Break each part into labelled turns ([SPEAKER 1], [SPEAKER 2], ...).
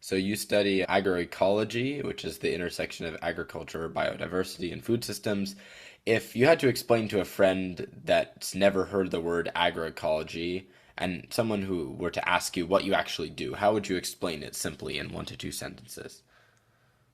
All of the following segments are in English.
[SPEAKER 1] So you study agroecology, which is the intersection of agriculture, biodiversity, and food systems. If you had to explain to a friend that's never heard the word agroecology and someone who were to ask you what you actually do, how would you explain it simply in one to two sentences?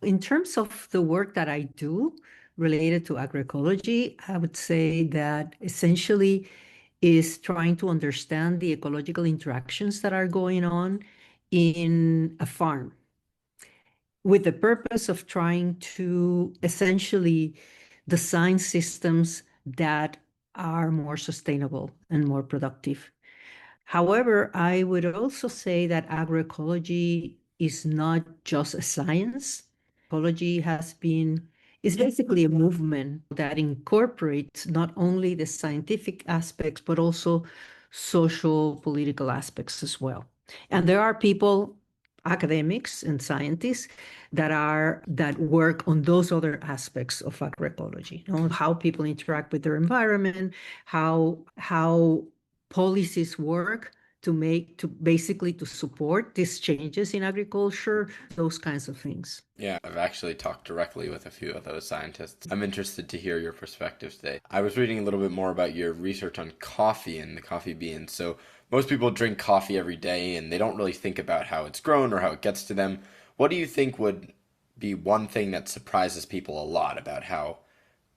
[SPEAKER 2] In terms of the work that I do related to agroecology, I would say that essentially is trying to understand the ecological interactions that are going on in a farm with the purpose of trying to essentially design systems that are more sustainable and more productive. However, I would also say that agroecology is not just a science. Ecology is basically a movement that incorporates not only the scientific aspects, but also social, political aspects as well. And there are people, academics and scientists, that work on those other aspects of agroecology, how people interact with their environment, how policies work to basically to support these changes in agriculture, those kinds of things.
[SPEAKER 1] Yeah, I've actually talked directly with a few of those scientists. I'm interested to hear your perspective today. I was reading a little bit more about your research on coffee and the coffee beans. So, most people drink coffee every day and they don't really think about how it's grown or how it gets to them. What do you think would be one thing that surprises people a lot about how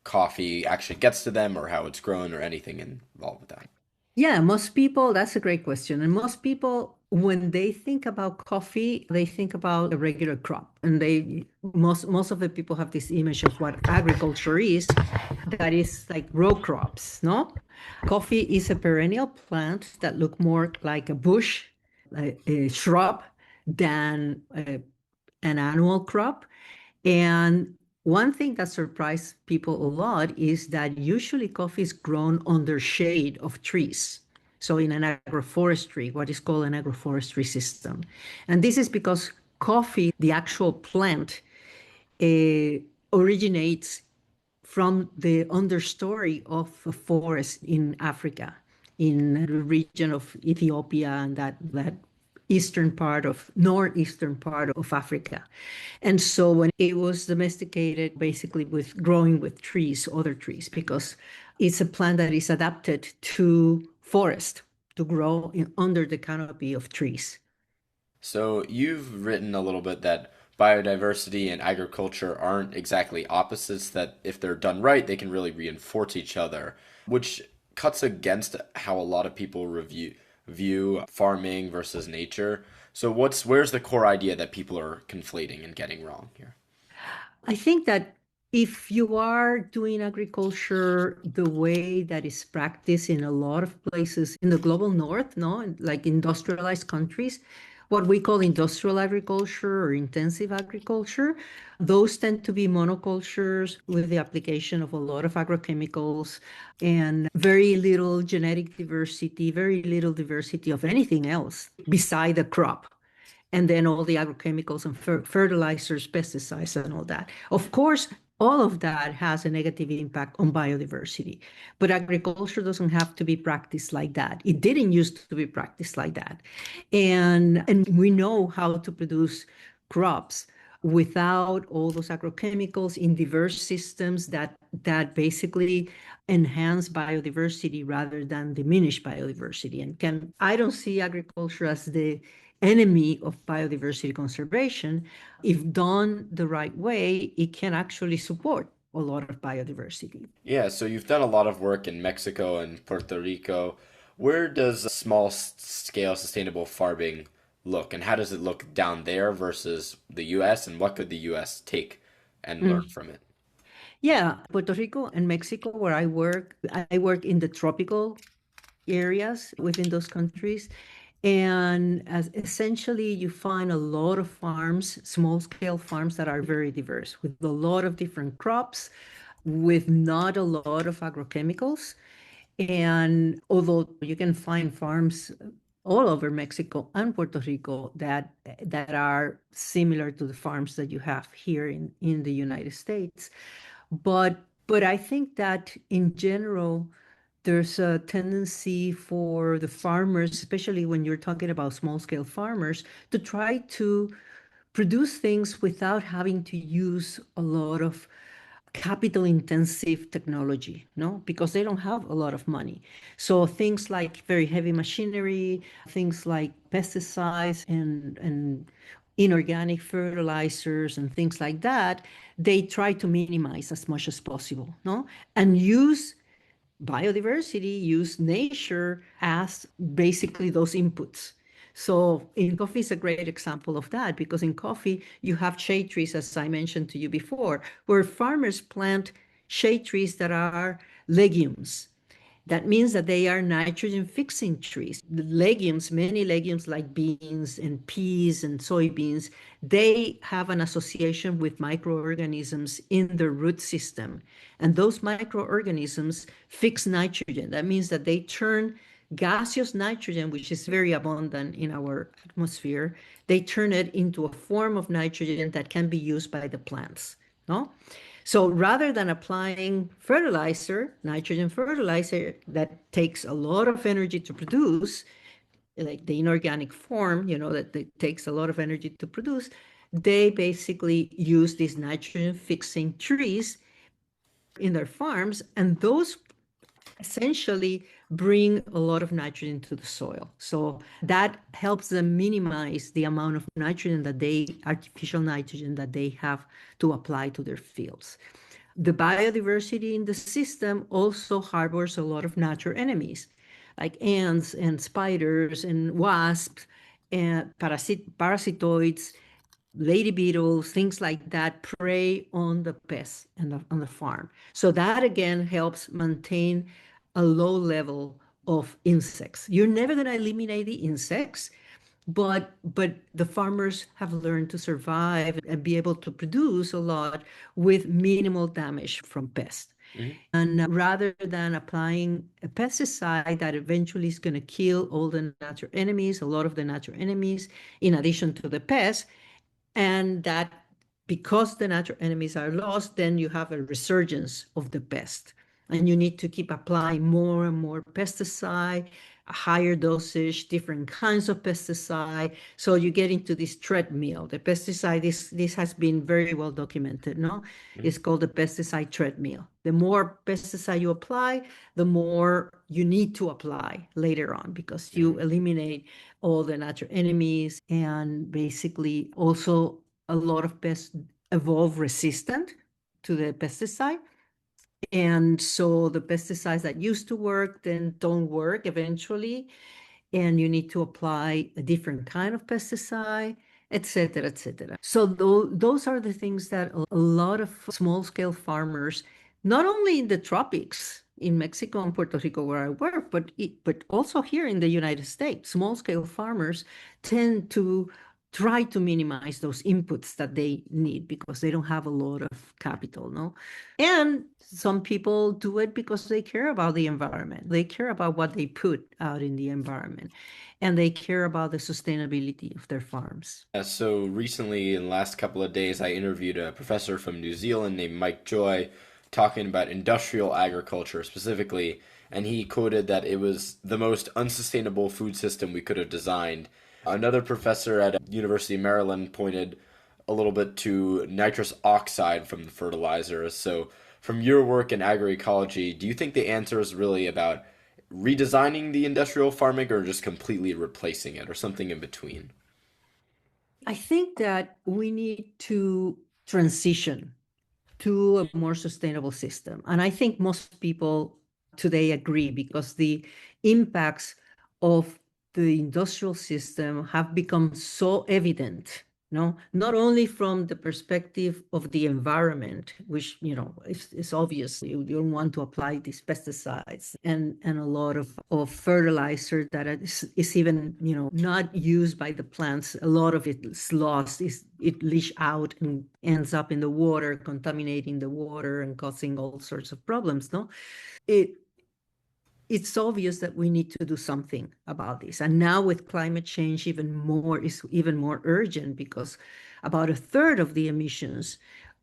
[SPEAKER 1] coffee actually gets to them or how it's grown or anything involved with that?
[SPEAKER 2] Yeah, most people, that's a great question. And most people, when they think about coffee, they think about a regular crop. And most of the people have this image of what agriculture is, that is like row crops, no? Coffee is a perennial plant that look more like a bush, a shrub, than an annual crop. And one thing that surprised people a lot is that usually coffee is grown under shade of trees. So in an agroforestry, what is called an agroforestry system. And this is because coffee, the actual plant, originates from the understory of a forest in Africa, in the region of Ethiopia and that northeastern part of Africa. And so when it was domesticated, basically with growing with trees, other trees, because it's a plant that is adapted to forest, to grow under the canopy of trees.
[SPEAKER 1] So you've written a little bit that biodiversity and agriculture aren't exactly opposites, that if they're done right, they can really reinforce each other, which cuts against how a lot of people view farming versus nature. So where's the core idea that people are conflating and getting wrong here?
[SPEAKER 2] I think that if you are doing agriculture the way that is practiced in a lot of places in the global north, no, like industrialized countries, what we call industrial agriculture or intensive agriculture, those tend to be monocultures with the application of a lot of agrochemicals and very little genetic diversity, very little diversity of anything else beside the crop, and then all the agrochemicals and fertilizers, pesticides, and all that. Of course, all of that has a negative impact on biodiversity, but agriculture doesn't have to be practiced like that. It didn't used to be practiced like that. And we know how to produce crops without all those agrochemicals in diverse systems that basically enhance biodiversity rather than diminish biodiversity. And can I don't see agriculture as the enemy of biodiversity conservation. If done the right way, it can actually support a lot of biodiversity.
[SPEAKER 1] Yeah, so you've done a lot of work in Mexico and Puerto Rico. Where does scale sustainable farming look, and how does it look down there versus the US, and what could the US take and learn
[SPEAKER 2] Mm.
[SPEAKER 1] from it?
[SPEAKER 2] Yeah, Puerto Rico and Mexico, where I work in the tropical areas within those countries. And as essentially, you find a lot of farms, small scale farms that are very diverse with a lot of different crops, with not a lot of agrochemicals. And although you can find farms all over Mexico and Puerto Rico that are similar to the farms that you have here in the United States, but I think that in general, there's a tendency for the farmers, especially when you're talking about small scale farmers, to try to produce things without having to use a lot of capital intensive technology, no? Because they don't have a lot of money. So things like very heavy machinery, things like pesticides and inorganic fertilizers and things like that, they try to minimize as much as possible, no? And use biodiversity, use nature as basically those inputs. So in coffee is a great example of that because in coffee you have shade trees, as I mentioned to you before, where farmers plant shade trees that are legumes. That means that they are nitrogen fixing trees. The legumes, many legumes like beans and peas and soybeans, they have an association with microorganisms in the root system. And those microorganisms fix nitrogen. That means that they turn gaseous nitrogen, which is very abundant in our atmosphere, they turn it into a form of nitrogen that can be used by the plants. No? So rather than applying fertilizer, nitrogen fertilizer that takes a lot of energy to produce, like the inorganic form, that takes a lot of energy to produce, they basically use these nitrogen fixing trees in their farms, and those essentially bring a lot of nitrogen to the soil. So that helps them minimize the amount of artificial nitrogen that they have to apply to their fields. The biodiversity in the system also harbors a lot of natural enemies, like ants and spiders and wasps and parasitoids, lady beetles, things like that prey on the pests and on the farm. So that again helps maintain a low level of insects. You're never going to eliminate the insects, but the farmers have learned to survive and be able to produce a lot with minimal damage from pests.
[SPEAKER 1] Hmm.
[SPEAKER 2] And rather than applying a pesticide that eventually is going to kill all the natural enemies, a lot of the natural enemies, in addition to the pests, and that because the natural enemies are lost, then you have a resurgence of the pest. And you need to keep applying more and more pesticide, a higher dosage, different kinds of pesticide. So you get into this treadmill. The pesticide, this has been very well documented, no?
[SPEAKER 1] Hmm.
[SPEAKER 2] It's called the pesticide treadmill. The more pesticide you apply, the more you need to apply later on because you
[SPEAKER 1] Hmm.
[SPEAKER 2] eliminate all the natural enemies, and basically also a lot of pests evolve resistant to the pesticide. And so the pesticides that used to work then don't work eventually, and you need to apply a different kind of pesticide, et cetera, et cetera. So those are the things that a lot of small scale farmers, not only in the tropics, in Mexico and Puerto Rico where I work, but also here in the United States, small scale farmers tend to try to minimize those inputs that they need because they don't have a lot of capital, no? And some people do it because they care about the environment. They care about what they put out in the environment, and they care about the sustainability of their farms.
[SPEAKER 1] So recently, in the last couple of days, I interviewed a professor from New Zealand named Mike Joy talking about industrial agriculture specifically, and he quoted that it was the most unsustainable food system we could have designed. Another professor at University of Maryland pointed a little bit to nitrous oxide from the fertilizers. So, from your work in agroecology, do you think the answer is really about redesigning the industrial farming or just completely replacing it or something in between?
[SPEAKER 2] I think that we need to transition to a more sustainable system. And I think most people today agree because the impacts of the industrial system have become so evident, no, not only from the perspective of the environment, which is obvious. You don't want to apply these pesticides and a lot of fertilizer that is even not used by the plants. A lot of it is lost, it leach out and ends up in the water, contaminating the water and causing all sorts of problems, no? it it's obvious that we need to do something about this. And now with climate change, even more urgent because about a third of the emissions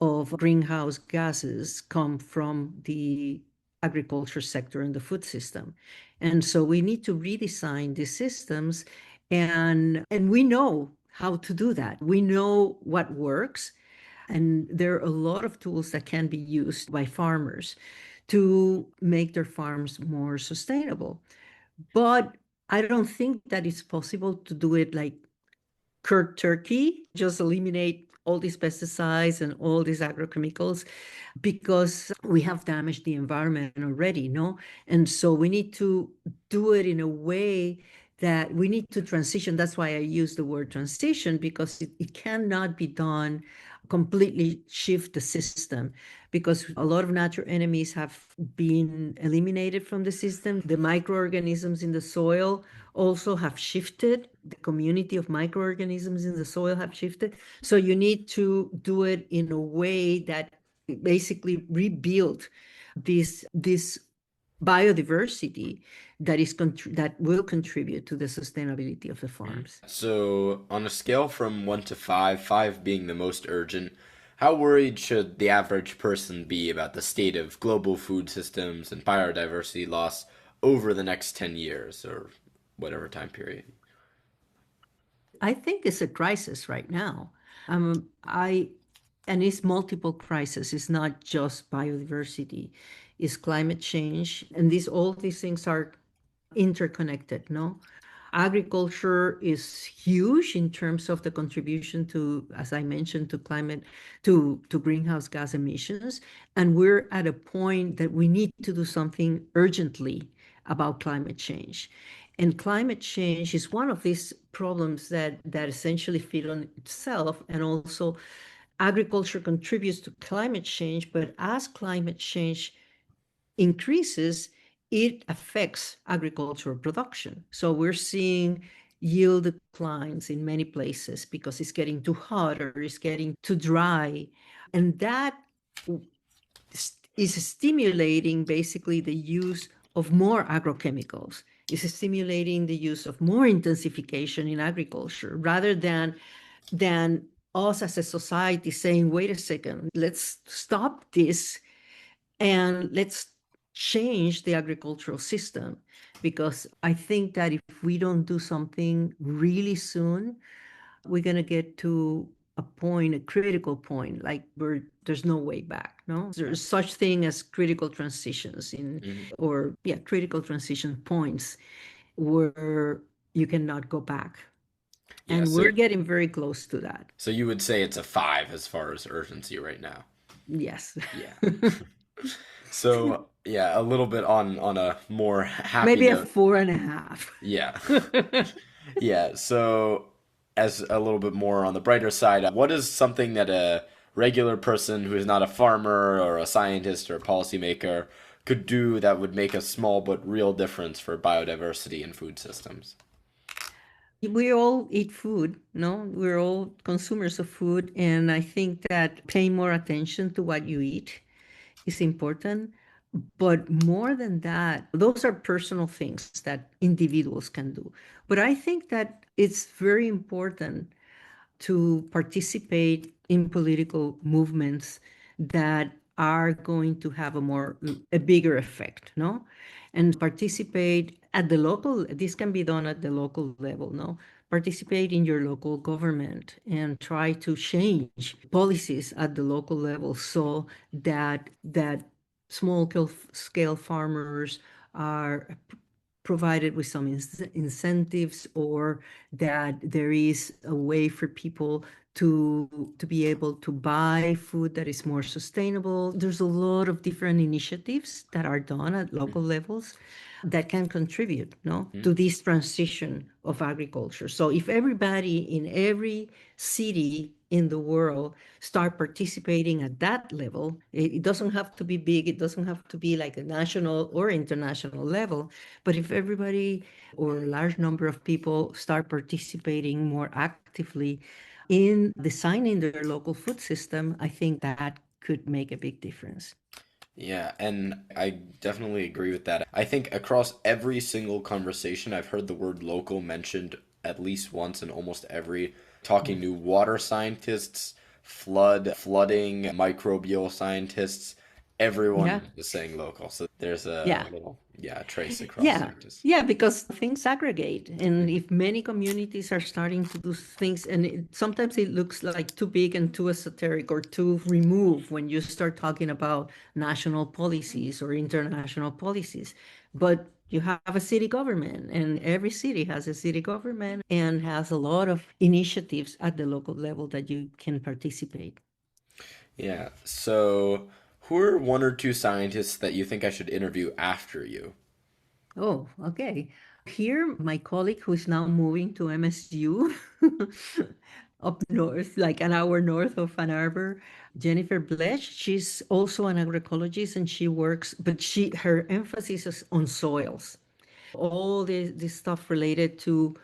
[SPEAKER 2] of greenhouse gases come from the agriculture sector and the food system. And so we need to redesign these systems. And we know how to do that. We know what works, and there are a lot of tools that can be used by farmers to make their farms more sustainable. But I don't think that it's possible to do it like curd turkey, just eliminate all these pesticides and all these agrochemicals because we have damaged the environment already, no? And so we need to do it in a way that we need to transition. That's why I use the word transition, because it cannot be done completely shift the system, because a lot of natural enemies have been eliminated from the system. The microorganisms in the soil also have shifted. The community of microorganisms in the soil have shifted. So you need to do it in a way that basically rebuild this biodiversity that will contribute to the sustainability of the
[SPEAKER 1] Mhm.
[SPEAKER 2] farms.
[SPEAKER 1] So, on a scale from 1 to 5, 5 being the most urgent, how worried should the average person be about the state of global food systems and biodiversity loss over the next 10 years or whatever time period?
[SPEAKER 2] I think it's a crisis right now. I and it's multiple crises. It's not just biodiversity. It's climate change, and these all these things are interconnected, no? Agriculture is huge in terms of the contribution to, as I mentioned, to climate, to greenhouse gas emissions. And we're at a point that we need to do something urgently about climate change. And climate change is one of these problems that essentially feed on itself. And also agriculture contributes to climate change, but as climate change increases, it affects agricultural production. So we're seeing yield declines in many places because it's getting too hot or it's getting too dry. And that is stimulating basically the use of more agrochemicals. It's stimulating the use of more intensification in agriculture rather than us as a society saying, wait a second, let's stop this and let's change the agricultural system, because I think that if we don't do something really soon, we're going to get to a point, a critical point, like where there's no way back. No, there's such thing as critical transitions in,
[SPEAKER 1] Mhm.
[SPEAKER 2] or yeah, critical transition points where you cannot go back.
[SPEAKER 1] Yeah,
[SPEAKER 2] And
[SPEAKER 1] so
[SPEAKER 2] we're getting very close to that.
[SPEAKER 1] so you would say it's a 5 as far as urgency right now.
[SPEAKER 2] Yes.
[SPEAKER 1] Yeah. So, yeah, a little bit on a more happy
[SPEAKER 2] Maybe a
[SPEAKER 1] note.
[SPEAKER 2] 4.5.
[SPEAKER 1] Yeah. Yeah, so as a little bit more on the brighter side, what is something that a regular person who is not a farmer or a scientist or a policymaker could do that would make a small but real difference for biodiversity and food systems?
[SPEAKER 2] We all eat food, no? We're all consumers of food, and I think that paying more attention to what you eat is important. But more than that, those are personal things that individuals can do. But I think that it's very important to participate in political movements that are going to have a bigger effect, no? And participate at the local, this can be done at the local level, no? Participate in your local government and try to change policies at the local level so that small scale farmers are provided with some incentives, or that there is a way for people to be able to buy food that is more sustainable. There's a lot of different initiatives that are done at local levels that can contribute, no, to
[SPEAKER 1] Mhm.
[SPEAKER 2] this transition of agriculture. So if everybody in every city in the world start participating at that level, it doesn't have to be big, it doesn't have to be like a national or international level, but if everybody or a large number of people start participating more actively in designing their local food system, I think that could make a big difference.
[SPEAKER 1] Yeah, and I definitely agree with that. I think across every single conversation, I've heard the word local mentioned at least once in almost every talking to water scientists, flooding, microbial scientists. everyone
[SPEAKER 2] Yeah.
[SPEAKER 1] was saying local. So there's a
[SPEAKER 2] Yeah.
[SPEAKER 1] little, yeah, trace across
[SPEAKER 2] Yeah,
[SPEAKER 1] scientists.
[SPEAKER 2] yeah, because things aggregate. And if many communities are starting to do things, and sometimes it looks like too big and too esoteric or too removed when you start talking about national policies or international policies. But you have a city government, and every city has a city government and has a lot of initiatives at the local level that you can participate.
[SPEAKER 1] Yeah. So who are one or two scientists that you think I should interview after you?
[SPEAKER 2] Oh, okay. Here, my colleague who is now moving to MSU up north, like an hour north of Ann Arbor, Jennifer Blesch, she's also an agroecologist and she works, but her emphasis is on soils. All this stuff related to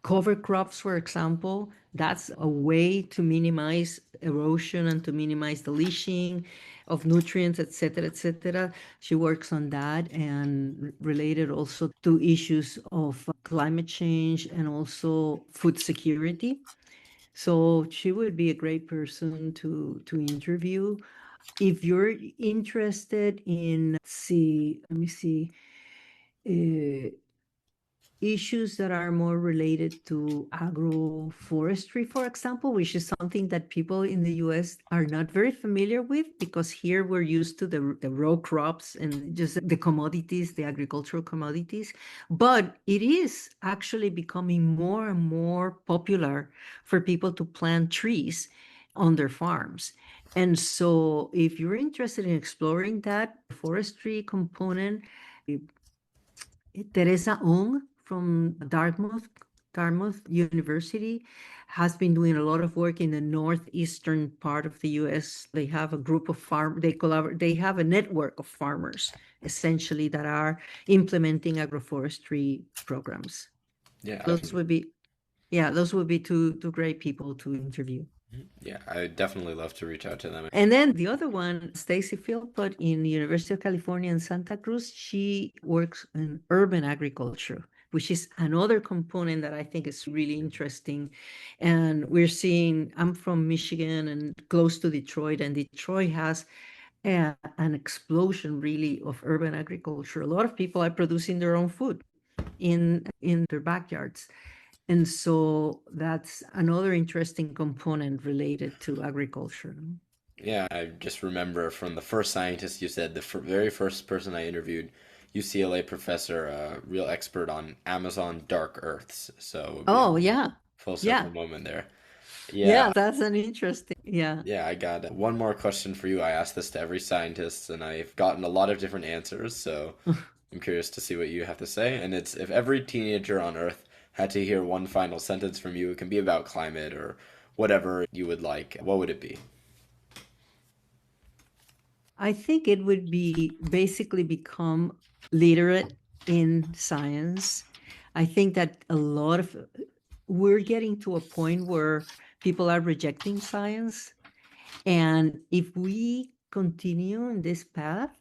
[SPEAKER 2] cover crops, for example, that's a way to minimize erosion and to minimize the leaching of nutrients, et cetera, et cetera. She works on that and related also to issues of climate change and also food security. So she would be a great person to interview. If you're interested in, see, let me see, uh, issues that are more related to agroforestry, for example, which is something that people in the US are not very familiar with because here we're used to the raw crops and just the commodities, the agricultural commodities. But it is actually becoming more and more popular for people to plant trees on their farms. And so if you're interested in exploring that forestry component, Teresa Ong from Dartmouth University has been doing a lot of work in the northeastern part of the US. They have a group of they collaborate, they have a network of farmers essentially that are implementing agroforestry programs.
[SPEAKER 1] Yeah,
[SPEAKER 2] Those
[SPEAKER 1] definitely.
[SPEAKER 2] would be, yeah, those would be two great people to interview.
[SPEAKER 1] Yeah, I would definitely love to reach out to them.
[SPEAKER 2] And then the other one, Stacy Philpott in the University of California in Santa Cruz, she works in urban agriculture, which is another component that I think is really interesting. And we're seeing, I'm from Michigan and close to Detroit, and Detroit has an explosion really of urban agriculture. A lot of people are producing their own food in their backyards. And so that's another interesting component related to agriculture.
[SPEAKER 1] Yeah, I just remember from the first scientist you said, the very first person I interviewed, UCLA professor, a real expert on Amazon dark earths. So it would be a
[SPEAKER 2] Oh,
[SPEAKER 1] little
[SPEAKER 2] yeah.
[SPEAKER 1] full circle
[SPEAKER 2] Yeah.
[SPEAKER 1] moment there. Yeah,
[SPEAKER 2] Yeah, that's an interesting. Yeah.
[SPEAKER 1] yeah, I got one more question for you. I asked this to every scientist, and I've gotten a lot of different answers, so I'm curious to see what you have to say. And it's if every teenager on Earth had to hear one final sentence from you, it can be about climate or whatever you would like, what would it be?
[SPEAKER 2] I think it would be basically become literate in science. I think that a lot of we're getting to a point where people are rejecting science. And if we continue in this path,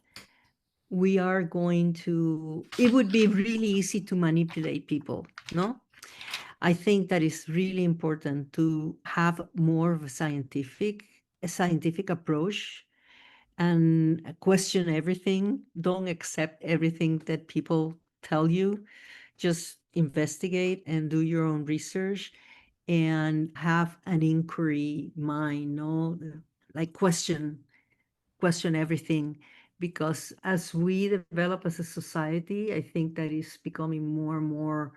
[SPEAKER 2] we are going to, it would be really easy to manipulate people, no? I think that it's really important to have more of a scientific approach and question everything. Don't accept everything that people tell you. Just investigate and do your own research and have an inquiry mind, no? Like question everything. Because as we develop as a society, I think that is becoming more and more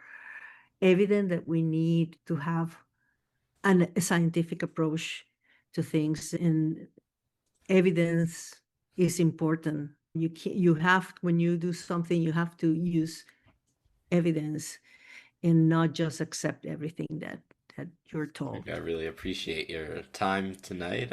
[SPEAKER 2] evident that we need to have a scientific approach to things, and evidence is important. You have, when you do something, you have to use evidence and not just accept everything that you're told.
[SPEAKER 1] I really appreciate your time tonight.